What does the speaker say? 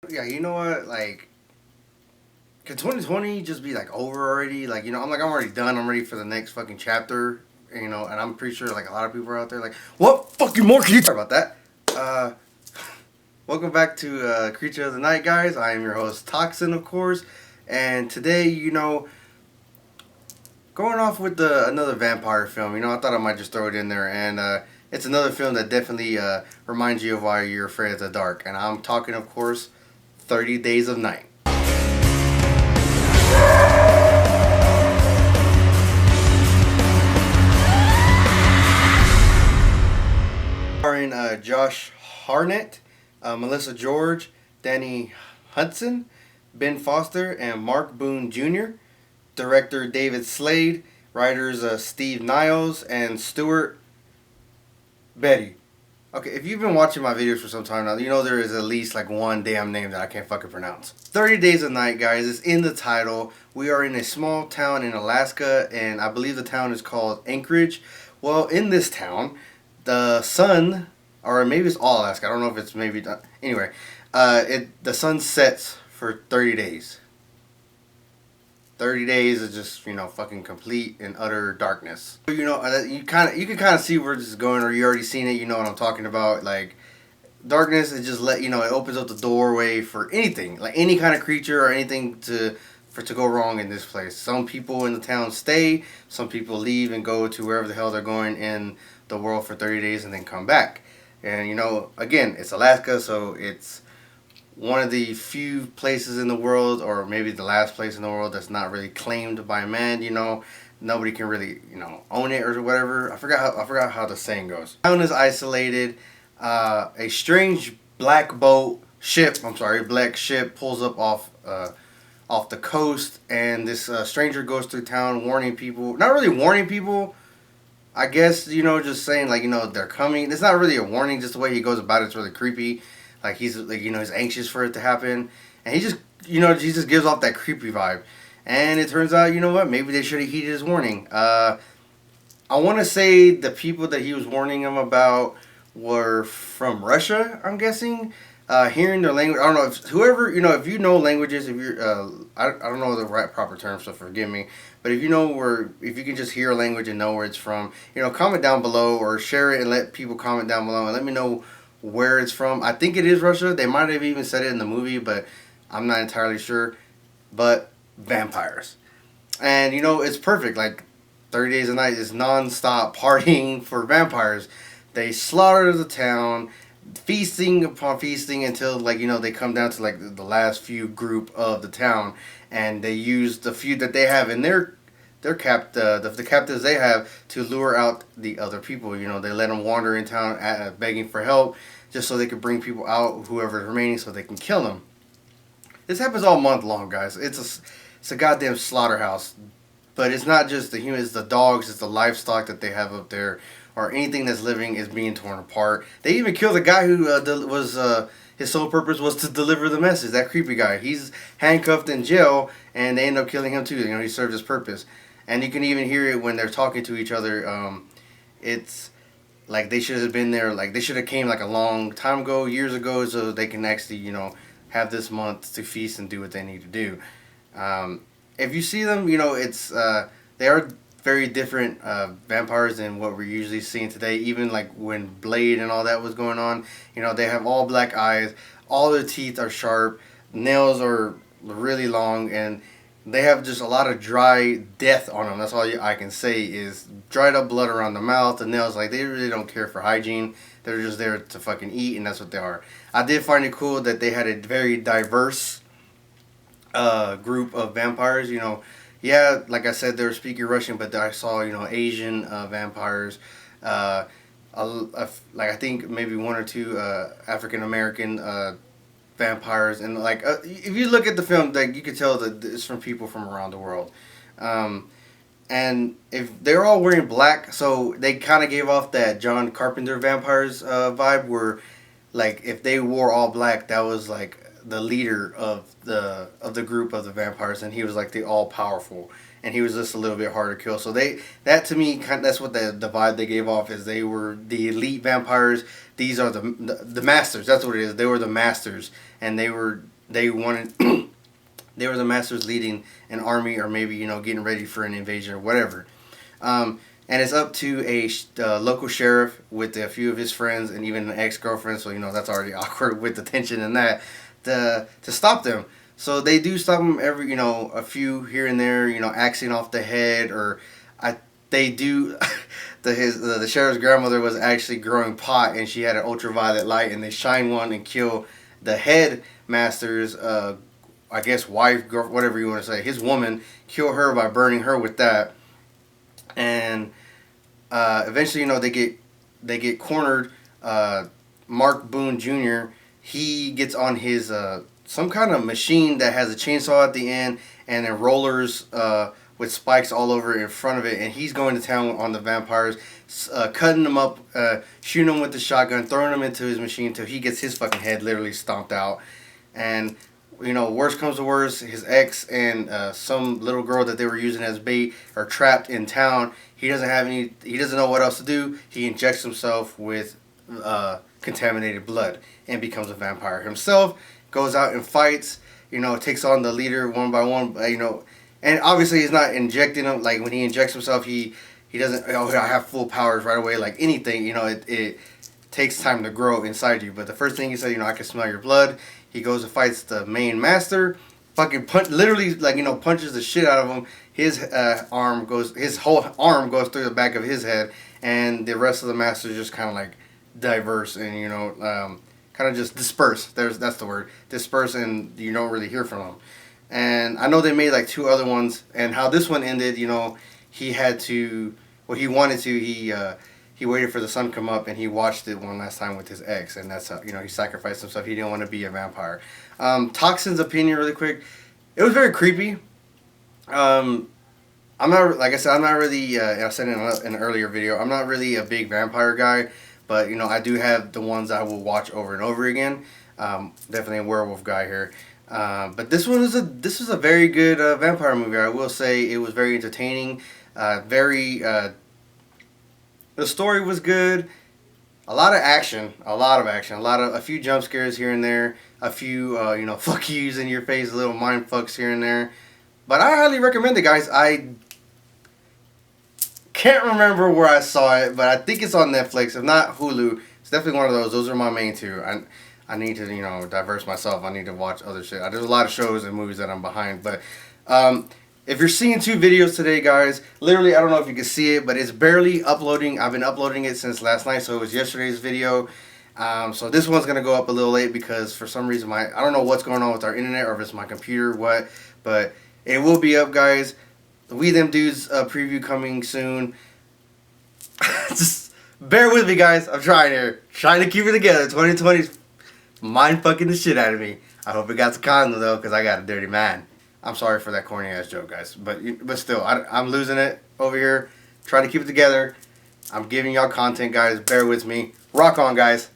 Yeah, you know what? Like, could 2020 just be like over already? Like, I'm already done. I'm ready for the next fucking chapter. And I'm pretty sure like a lot of people are out there like, what fucking more can you talk about that? Uh, Welcome back to Creature of the Night, guys. I am your host, Toxin, of course. And today, going off with another vampire film. I thought I might just throw it in there, and it's another film that definitely reminds you of why you're afraid of the dark. And I'm talking, of course, 30 Days of Night. Starring Josh Hartnett, Melissa George, Danny Hudson, Ben Foster, and Mark Boone Jr. Director David Slade. Writers Steve Niles and Stuart Betty. Okay, if you've been watching my videos for some time now, you know there is at least like one damn name that I can't fucking pronounce. 30 Days of Night, guys, is in the title. We are in a small town in Alaska, and I believe the town is called Anchorage. Well, in this town, the sun, or maybe it's all Alaska, I don't know if it's maybe, anyway, the sun sets for 30 days. 30 days is just, fucking complete and utter darkness. You can kind of see where this is going, or you already seen it, you know what I'm talking about. Like, darkness is just it opens up the doorway for anything, like any kind of creature or anything to go wrong in this place. Some people in the town stay, some people leave and go to wherever the hell they're going in the world for 30 days and then come back. And, again, it's Alaska, so it's one of the few places in the world, or maybe the last place in the world, that's not really claimed by man. Nobody can really own it or whatever. I forgot how the saying goes. The town is isolated. A strange black ship pulls up off the coast, and this stranger goes through town warning people. Not really warning people, I guess, just saying like they're coming. It's not really a warning, just the way he goes about it's really creepy. Like he's anxious for it to happen, and he just gives off that creepy vibe. And it turns out, maybe they should have heeded his warning. I want to say the people that he was warning him about were from Russia, I'm guessing. Hearing their language, I don't know if whoever, if you know languages, if you're, I don't know the right proper term, so forgive me. But if if you can just hear a language and know where it's from, comment down below or share it and let people comment down below and let me know where it's from. I think it is Russia. They might have even said it in the movie, but I'm not entirely sure. But vampires. And it's perfect. Like 30 Days a Night is non-stop partying for vampires. They slaughter the town, feasting upon feasting until they come down to like the last few group of the town, and they use the few that they have in the captives they have to lure out the other people. They let them wander in town begging for help, just so they could bring people out, whoever's remaining, so they can kill them. This happens all month long, guys. It's a goddamn slaughterhouse. But it's not just the humans, the dogs, it's the livestock that they have up there, or anything that's living is being torn apart. They even killed the guy who his sole purpose was to deliver the message. That creepy guy. He's handcuffed in jail, and they end up killing him too. He served his purpose. And you can even hear it when they're talking to each other. It's like they should have been there. Like they should have came like a long time ago, years ago, so they can actually have this month to feast and do what they need to do. If you see them, it's they are very different vampires than what we're usually seeing today. Even like when Blade and all that was going on, they have all black eyes, all their teeth are sharp, nails are really long, and they have just a lot of dry death on them. That's all I can say is dried up blood around the mouth, the nails. Like they really don't care for hygiene. They're just there to fucking eat, and that's what they are. I did find it cool that they had a very diverse group of vampires. Yeah, like I said, they were speaking Russian, but I saw Asian vampires. Like I think maybe one or two African American vampires, and like if you look at the film, like you could tell that it's from people from around the world. And if they're all wearing black, so they kind of gave off that John Carpenter vampires vibe, where like if they wore all black, that was like the leader of the group of the vampires, and he was like the all powerful, and he was just a little bit harder to kill. So that to me, that's what the vibe they gave off, is they were the elite vampires. These are the masters. That's what it is. They were the masters, and they were they wanted they were the masters leading an army, or maybe getting ready for an invasion or whatever. And it's up to a local sheriff with a few of his friends and even an ex-girlfriend. So that's already awkward with the tension and that to stop them. So they do stop them every a few here and there, axing off the head, or they do. The sheriff's grandmother was actually growing pot, and she had an ultraviolet light, and they shine one and kill the headmaster's I guess wife, girl, whatever you want to say, his woman, kill her by burning her with that. And eventually, they get cornered. Mark Boone Jr. He gets on his some kind of machine that has a chainsaw at the end, and then rollers with spikes all over in front of it, and he's going to town on the vampires, cutting them up, shooting them with the shotgun, throwing them into his machine till he gets his fucking head literally stomped out. And worst comes to worst, his ex and some little girl that they were using as bait are trapped in town. He doesn't know what else to do. He injects himself with contaminated blood and becomes a vampire himself. Goes out and fights. Takes on the leader one by one. And obviously he's not injecting him. Like when he injects himself, he doesn't. I have full powers right away. Like anything, it takes time to grow inside you. But the first thing he said, I can smell your blood. He goes and fights the main master. Fucking literally punches the shit out of him. His his whole arm goes through the back of his head, and the rest of the masters just kind of like diverse and kind of just disperse. That's the word, disperse, and you don't really hear from them. And I know they made like 2 other ones, and how this one ended, he had to, he wanted to, he waited for the sun to come up, and he watched it one last time with his ex, and that's how, he sacrificed himself. He didn't want to be a vampire. Toxin's opinion really quick. It was very creepy. I'm not, like I said, I'm not really, I said in an earlier video, I'm not really a big vampire guy, but, I do have the ones I will watch over and over again. Definitely a werewolf guy here. But this was a very good vampire movie. I will say it was very entertaining. The story was good. A lot of action. A few jump scares here and there. A few fuck yous in your face, little mind fucks here and there. But I highly recommend it, guys. I can't remember where I saw it, but I think it's on Netflix. If not, Hulu. It's definitely one of those. Those are my main 2. I need to, diverse myself. I need to watch other shit. There's a lot of shows and movies that I'm behind. But if you're seeing 2 videos today, guys, literally, I don't know if you can see it, but it's barely uploading. I've been uploading it since last night, so it was yesterday's video. So this one's going to go up a little late because for some reason, I don't know what's going on with our internet or if it's my computer or what, but it will be up, guys. The We Them Dudes preview coming soon. Just bear with me, guys. I'm trying here. Trying to keep it together. 2020's mind fucking the shit out of me. I hope it got to condom though, because I got a dirty man. I'm sorry for that corny ass joke, guys. But still, I'm losing it over here. Trying to keep it together. I'm giving y'all content, guys. Bear with me. Rock on, guys.